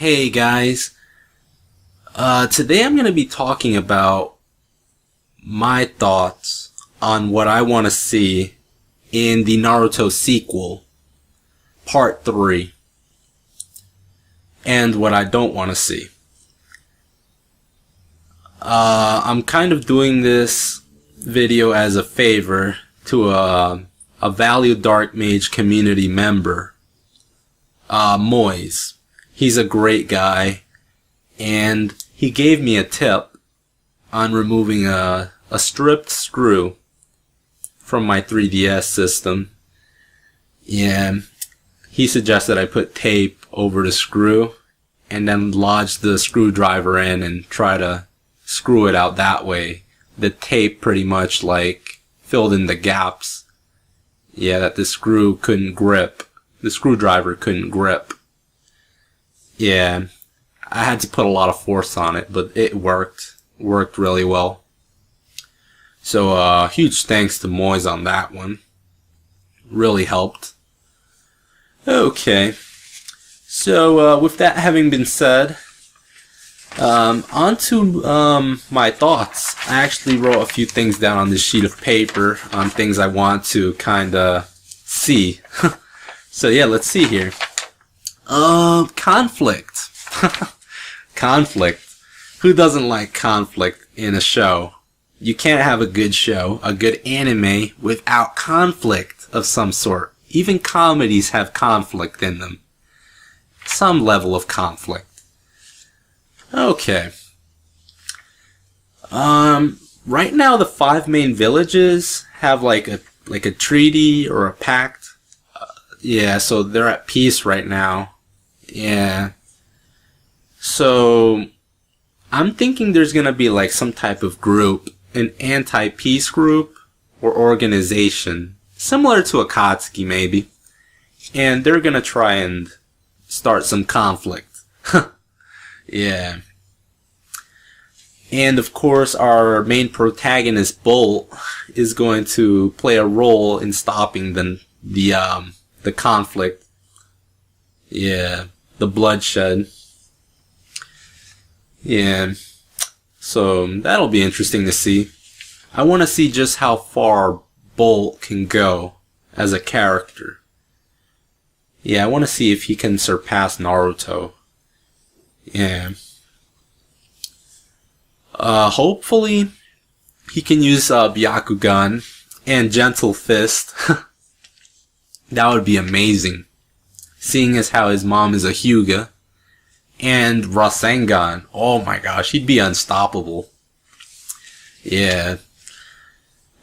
Hey guys, today I'm going to be talking about my thoughts on what I want to see in the Naruto sequel, Part 3, and what I don't want to see. I'm kind of doing this video as a favor to a valued Dark Mage community member, Moise. He's a great guy, and he gave me a tip on removing a stripped screw from my 3DS system. Yeah, he suggested I put tape over the screw and then lodge the screwdriver in and try to screw it out that way. The tape pretty much like filled in the gaps. Yeah, that the screw couldn't grip. The screwdriver couldn't grip. Yeah, I had to put a lot of force on it, but it worked. Worked really well. So, huge thanks to Moise on that one. Really helped. Okay. So, with that having been said, on to my thoughts. I actually wrote a few things down on this sheet of paper on things I want to kinda see. So yeah, let's see here. Conflict. Conflict. Who doesn't like conflict in a show? You can't have a good show, a good anime, without conflict of some sort. Even comedies have conflict in them. Some level of conflict. Okay. Right now the 5 main villages have like a treaty or a pact. Yeah, so they're at peace right now. Yeah. So, I'm thinking there's gonna be like some type of group, an anti-peace group or organization, similar to Akatsuki maybe, and they're gonna try and start some conflict. Yeah. And of course our main protagonist, Bolt, is going to play a role in stopping the conflict. Yeah, the bloodshed. Yeah, so that'll be interesting to see. I want to see just how far Bolt can go as a character. Yeah, I want to see if he can surpass Naruto. Yeah. Hopefully he can use Byakugan and Gentle Fist. That would be amazing. Seeing as how his mom is a Hyuga. And Rasengan. Oh my gosh, he'd be unstoppable. Yeah.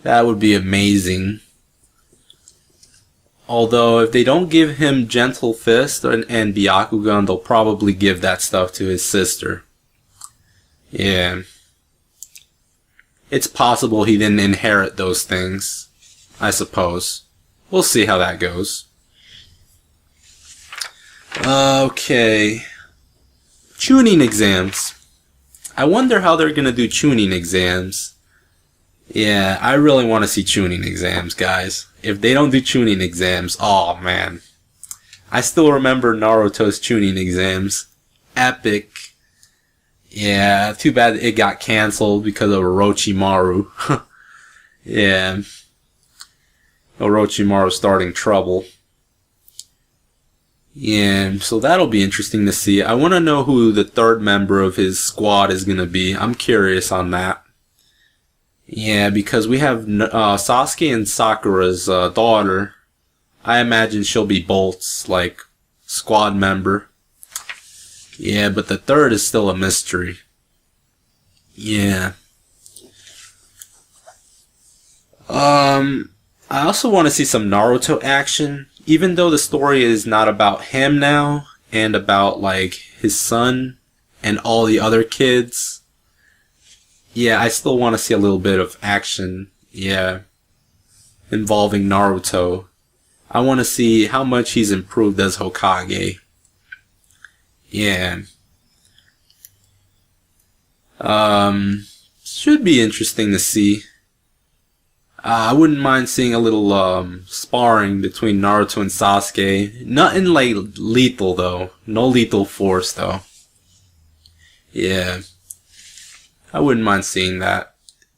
That would be amazing. Although, if they don't give him Gentle Fist and Byakugan, they'll probably give that stuff to his sister. Yeah. It's possible he didn't inherit those things, I suppose. We'll see how that goes. Okay. Chunin exams. I wonder how they're gonna do Chunin exams. Yeah, I really want to see Chunin exams, guys. If they don't do Chunin exams, oh man. I still remember Naruto's Chunin exams. Epic. Yeah, too bad it got cancelled because of Orochimaru. Yeah. Orochimaru starting trouble. Yeah, so that'll be interesting to see. I want to know who the third member of his squad is going to be. I'm curious on that. Yeah, because we have Sasuke and Sakura's daughter. I imagine she'll be Bolt's, like, squad member. Yeah, but the third is still a mystery. Yeah. I also want to see some Naruto action, even though the story is not about him now, and about, like, his son and all the other kids. Yeah, I still want to see a little bit of action, yeah, involving Naruto. I want to see how much he's improved as Hokage. Yeah. Should be interesting to see. I wouldn't mind seeing a little sparring between Naruto and Sasuke. Nothing like lethal though. No lethal force though. Yeah, I wouldn't mind seeing that.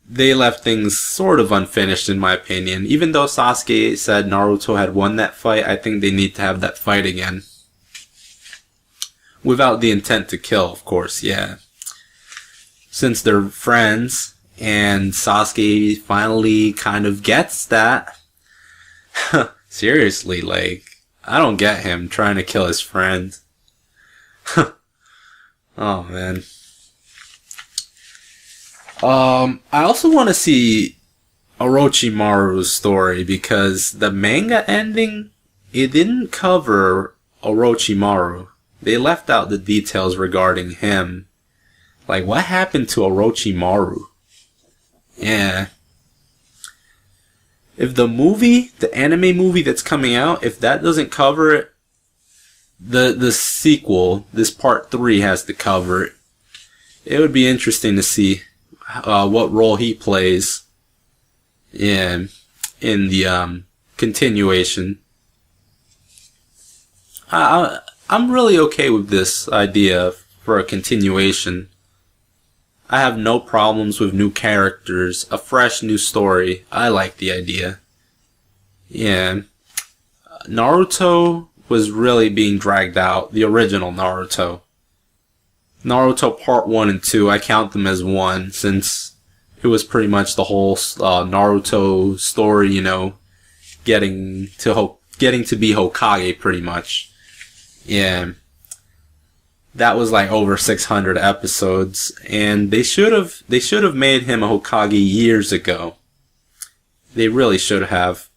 They left things sort of unfinished in my opinion. Even though Sasuke said Naruto had won that fight, I think they need to have that fight again. Without the intent to kill, of course, yeah. Since they're friends, and Sasuke finally kind of gets that. Seriously, like, I don't get him trying to kill his friend. Oh, man. I also want to see Orochimaru's story, because the manga ending, it didn't cover Orochimaru. They left out the details regarding him. Like, what happened to Orochimaru? Yeah. If the movie, the anime movie that's coming out, if that doesn't cover it, the sequel, this part 3 has to cover it. It would be interesting to see what role he plays in the continuation. I'm really okay with this idea for a continuation. I have no problems with new characters, a fresh new story. I like the idea. Yeah. Naruto was really being dragged out. The original Naruto. Naruto Part 1 and 2, I count them as one, since it was pretty much the whole Naruto story, you know, getting to be Hokage pretty much. Yeah. That was like over 600 episodes, and they should have made him a Hokage years ago. They really should have.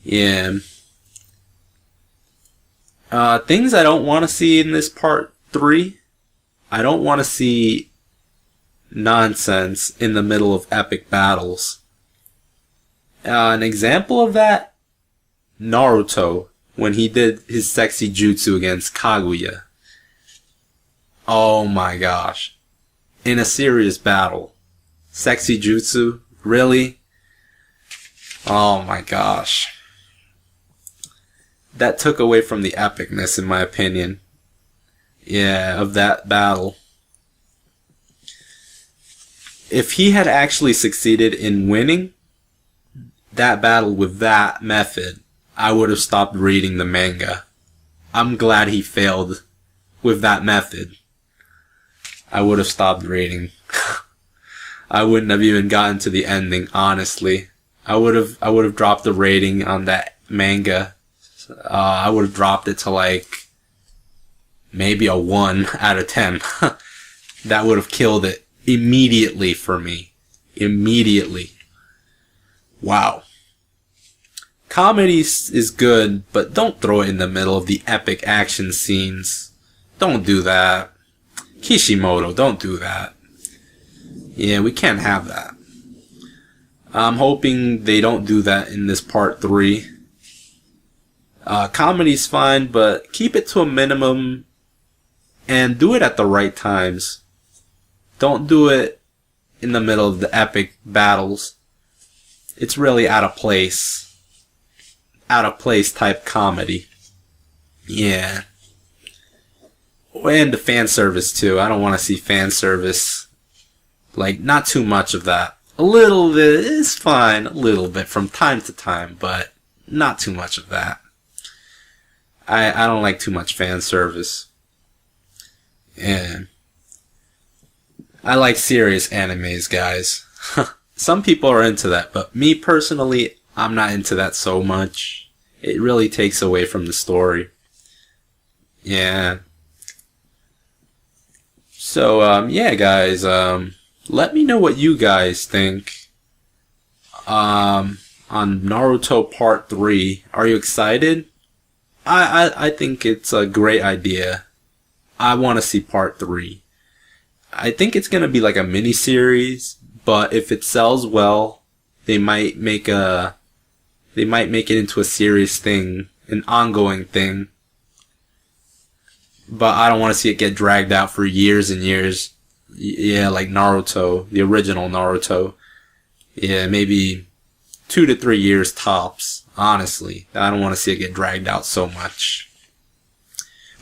Yeah. Things I don't want to see in this part 3. I don't want to see nonsense in the middle of epic battles. An example of that, Naruto, when he did his sexy jutsu against Kaguya. Oh my gosh. In a serious battle. Sexy jutsu? Really? Oh my gosh. That took away from the epicness, in my opinion. Yeah, of that battle. If he had actually succeeded in winning that battle with that method, I would have stopped reading the manga. I'm glad he failed with that method. I would have stopped reading. I wouldn't have even gotten to the ending, honestly. I would have dropped the rating on that manga. I would have dropped it to like maybe a 1 out of 10. That would have killed it immediately for me. Immediately. Wow. Comedy is good, but don't throw it in the middle of the epic action scenes. Don't do that. Kishimoto, don't do that. Yeah, we can't have that. I'm hoping they don't do that in this part 3. Comedy's fine, but keep it to a minimum and do it at the right times. Don't do it in the middle of the epic battles. It's really out of place. Out of place type comedy. Yeah. And the fan service too. I don't want to see fan service. Like, not too much of that. A little bit is fine. A little bit from time to time, but not too much of that. I don't like too much fan service. And I like serious animes, guys. Some people are into that, but me personally, I'm not into that so much. It really takes away from the story. Yeah. So, yeah, guys, let me know what you guys think on Naruto Part 3. Are you excited? I think it's a great idea. I want to see Part 3. I think it's going to be like a mini-series, but if it sells well, they might make it into a serious thing, an ongoing thing. But I don't want to see it get dragged out for years and years. Yeah, like Naruto, the original Naruto. Yeah, maybe 2 to 3 years tops, honestly. I don't want to see it get dragged out so much.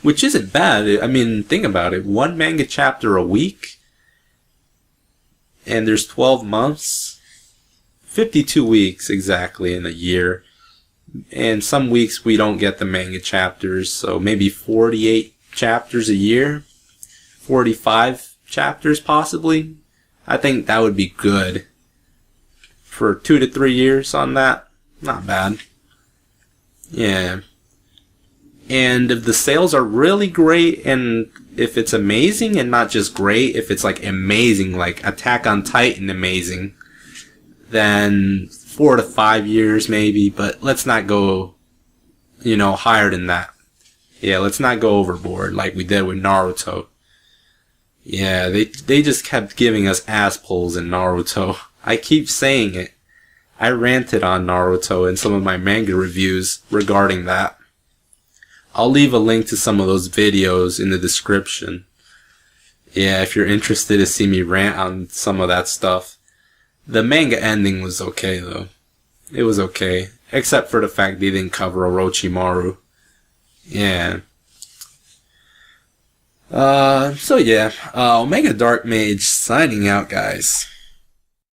which isn't bad. I mean, think about it. One manga chapter a week, and there's 12 months. 52 weeks exactly in a year. And some weeks we don't get the manga chapters, so maybe 48 chapters a year. 45 chapters possibly. I think that would be good. For 2 to 3 years on that. Not bad. Yeah. And if the sales are really great, and if it's amazing and not just great, if it's like amazing, like Attack on Titan amazing, then 4 to 5 years maybe, but let's not go, higher than that. Yeah, let's not go overboard like we did with Naruto. Yeah, they just kept giving us ass pulls in Naruto. I keep saying it. I ranted on Naruto in some of my manga reviews regarding that. I'll leave a link to some of those videos in the description. Yeah, if you're interested to see me rant on some of that stuff. The manga ending was okay, though. It was okay. Except for the fact they didn't cover Orochimaru. Yeah. So yeah. Omega Dark Mage signing out, guys.